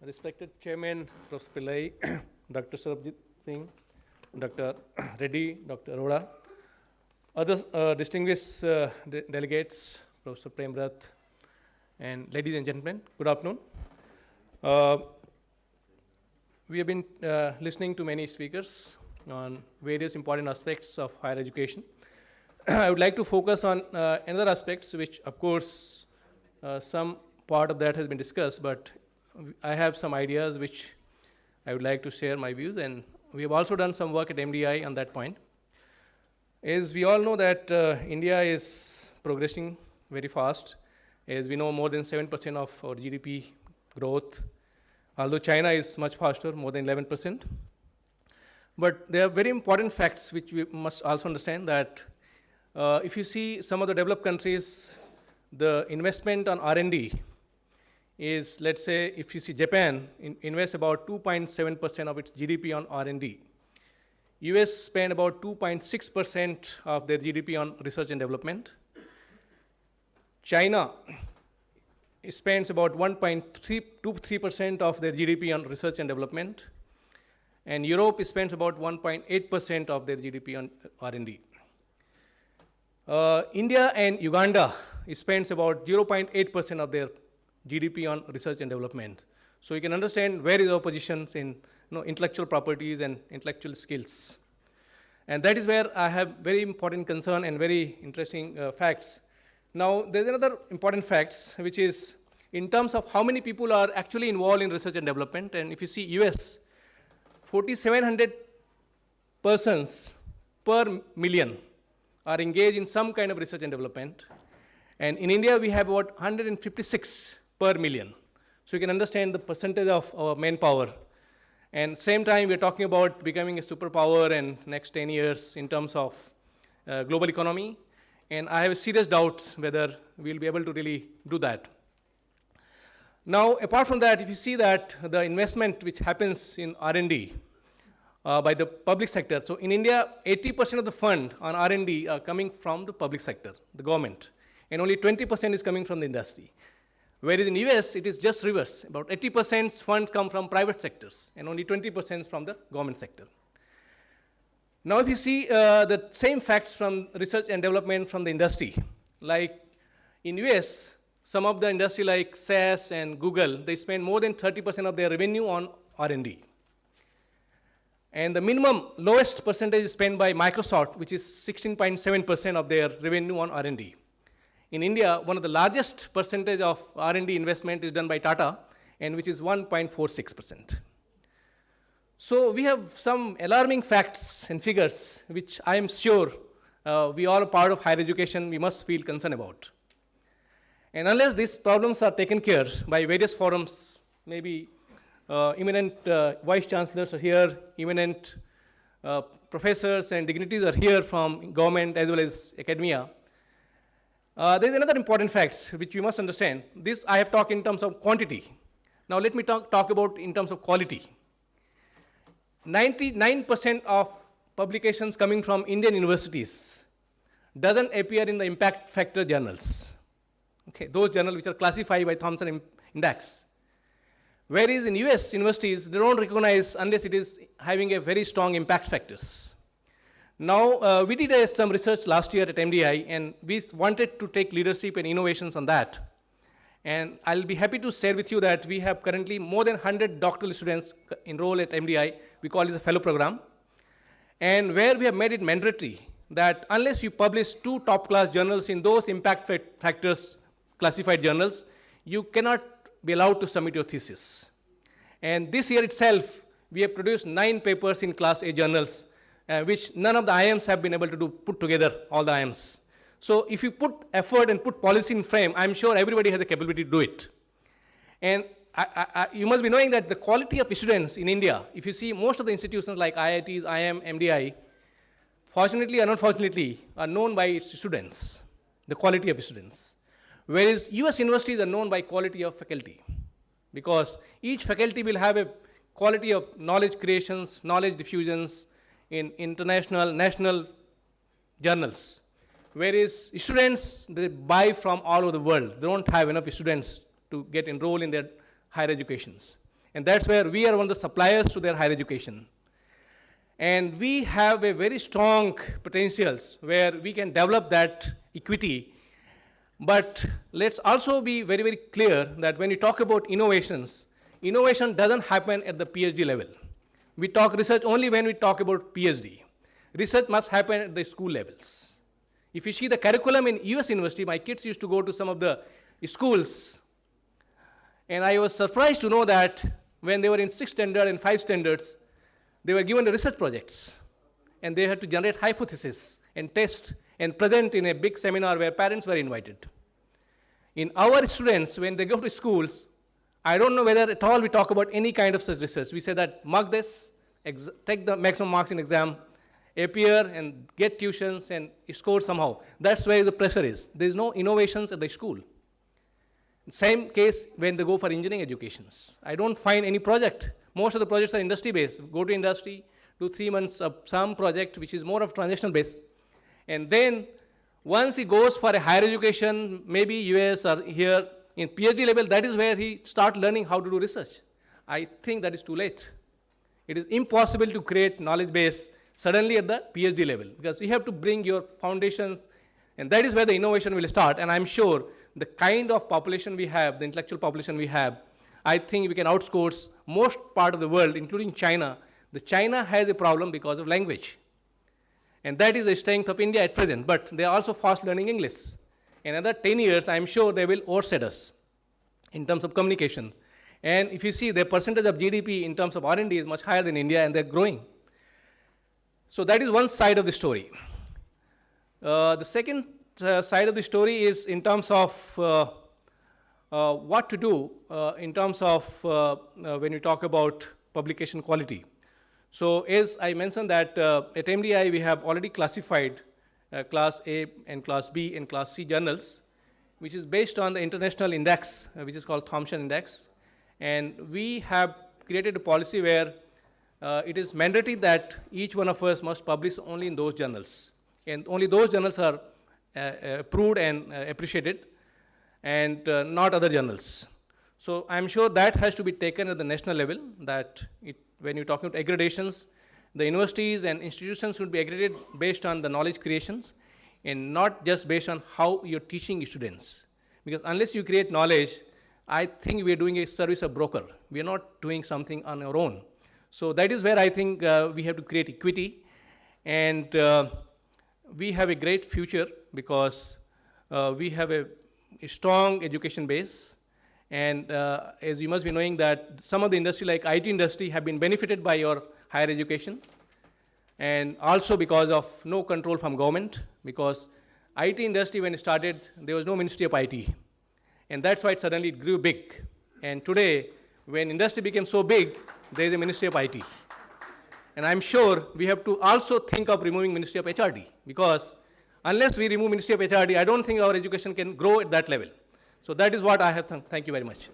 Respected Chairman, Professor Pillai, Dr. Sarabjit Singh, Dr. Reddy, Dr. Arora, other distinguished delegates, Professor Premrat, and ladies and gentlemen, good afternoon. We have been listening to many speakers on various important aspects of higher education. I would like to focus on another aspects which, of course, some part of that has been discussed, but I have some ideas which I would like to share my views, and we have also done some work at MDI on that point. As we all know that India is progressing very fast. As we know, more than 7% of our GDP growth, although China is much faster, more than 11%. But there are very important facts which we must also understand that if you see some of the developed countries, the investment on R&D is, let's say, if you see Japan invests about 2.7% of its GDP on R&D. US spend about 2.6% of their GDP on research and development. China spends about 1.3% of their GDP on research and development. And Europe spends about 1.8% of their GDP on R&D. India and Uganda spends about 0.8% of their GDP on research and development. So you can understand where is our positions in intellectual properties and intellectual skills. And that is where I have very important concern and very interesting facts. Now, there's another important facts, which is in terms of how many people are actually involved in research and development. And if you see US, 4,700 persons per million are engaged in some kind of research and development. And in India, we have about 156 per million. So you can understand the percentage of our manpower. And same time, we're talking about becoming a superpower in next 10 years in terms of global economy. And I have serious doubts whether we'll be able to really do that. Now, apart from that, if you see that the investment which happens in R&D by the public sector, so in India, 80% of the fund on R&D are coming from the public sector, the government, and only 20% is coming from the industry. Whereas in US, it is just reverse. About 80% funds come from private sectors, and only 20% from the government sector. Now, if you see the same facts from research and development from the industry, like in US, some of the industry like SAS and Google, they spend more than 30% of their revenue on R&D. And the minimum lowest percentage is spent by Microsoft, which is 16.7% of their revenue on R&D. In India, one of the largest percentage of R&D investment is done by Tata, and which is 1.46%. So we have some alarming facts and figures, which I am sure we all are part of higher education, we must feel concerned about. And unless these problems are taken care by various forums, maybe eminent vice chancellors are here, eminent professors and dignitaries are here from government as well as academia. There is another important fact which you must understand. This I have talked in terms of quantity. Now let me talk about in terms of quality. 99% of publications coming from Indian universities doesn't appear in the impact factor journals. Okay, those journals which are classified by Thomson Index. Whereas in US universities, they don't recognize unless it is having a very strong impact factors. Now, we did some research last year at MDI, and we wanted to take leadership and innovations on that. And I'll be happy to share with you that we have currently more than 100 doctoral students enrolled at MDI. We call this a fellow program. And where we have made it mandatory that unless you publish 2 top-class journals in those impact factors classified journals, you cannot be allowed to submit your thesis. And this year itself, we have produced 9 papers in Class A journals, which none of the IIMs have been able to put together, all the IIMs. So if you put effort and put policy in frame, I'm sure everybody has the capability to do it. And you must be knowing that the quality of students in India, if you see most of the institutions like IITs, IIM, MDI, fortunately or unfortunately, are known by its students, the quality of students. Whereas US universities are known by quality of faculty, because each faculty will have a quality of knowledge creations, knowledge diffusions in international, national journals. Whereas students, they buy from all over the world. They don't have enough students to get enrolled in their higher educations. And that's where we are one of the suppliers to their higher education. And we have a very strong potentials where we can develop that equity. But let's also be very, very clear that when you talk about innovations, innovation doesn't happen at the PhD level. We talk research only when we talk about PhD. Research must happen at the school levels. If you see the curriculum in US university, my kids used to go to some of the schools, and I was surprised to know that when they were in 6th standard and 5 standards, they were given the research projects, and they had to generate hypotheses and test and present in a big seminar where parents were invited. In our students, when they go to schools, I don't know whether at all we talk about any kind of such research. We say that mark this, take the maximum marks in exam, appear and get tuitions and score somehow. That's where the pressure is. There's no innovations at the school. Same case when they go for engineering educations. I don't find any project. Most of the projects are industry-based. Go to industry, do 3 months of some project which is more of transactional based. And then once he goes for a higher education, maybe US or here in PhD level, that is where he starts learning how to do research. I think that is too late. It is impossible to create knowledge base suddenly at the PhD level because you have to bring your foundations, and that is where the innovation will start. And I'm sure the kind of population we have, the intellectual population we have, I think we can outscore most part of the world, including China. The China has a problem because of language. And that is the strength of India at present, but they are also fast learning English. In another 10 years, I'm sure they will overset us in terms of communications. And if you see the percentage of GDP in terms of R&D is much higher than India, and they're growing. So that is one side of the story. The second side of the story is in terms of what to do in terms of when you talk about publication quality. So as I mentioned that at MDI we have already classified Class A and Class B and Class C journals, which is based on the international index, which is called Thomson Index. And we have created a policy where it is mandatory that each one of us must publish only in those journals. And only those journals are approved and appreciated, and not other journals. So I'm sure that has to be taken at the national level, that when you're talking about accreditations, the universities and institutions should be accredited based on the knowledge creations and not just based on how you're teaching students. Because unless you create knowledge, I think we're doing a service of broker. We're not doing something on our own. So that is where I think we have to create equity. And we have a great future because we have a strong education base. And as you must be knowing that some of the industry like IT industry have been benefited by your higher education. And also because of no control from government, because IT industry when it started, there was no Ministry of IT. And that's why it suddenly grew big. And today, when industry became so big, there is a Ministry of IT. And I'm sure we have to also think of removing Ministry of HRD, because unless we remove Ministry of HRD, I don't think our education can grow at that level. So that is what I have. Thank you very much.